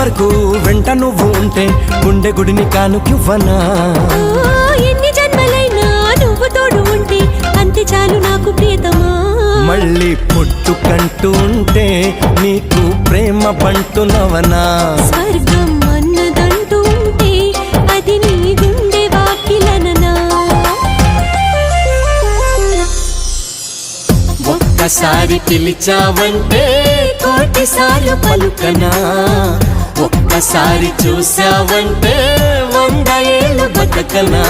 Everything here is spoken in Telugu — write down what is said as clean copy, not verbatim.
వరకు వెంట నువ్వు ఉంటే గుండె గుడిని కానుకివ్వనా ఎన్ని జన్మలైనా నువ్వు తోడు ఉంటే అంతే చాలు నాకు ప్రియతమా మళ్ళీ పుట్టుకంటూ ఉంటే నీకు ప్రేమ పంటునవనా స్వర్గం అన్నదంటూ ఉంటే అది నీ గుండె వాకిలననా ఒక్కసారి పిలిచావంటే కోటిసార్లు పలుకనా ఒక్కసారి చూసావంటే 100 ఏళ్ళు బతకనా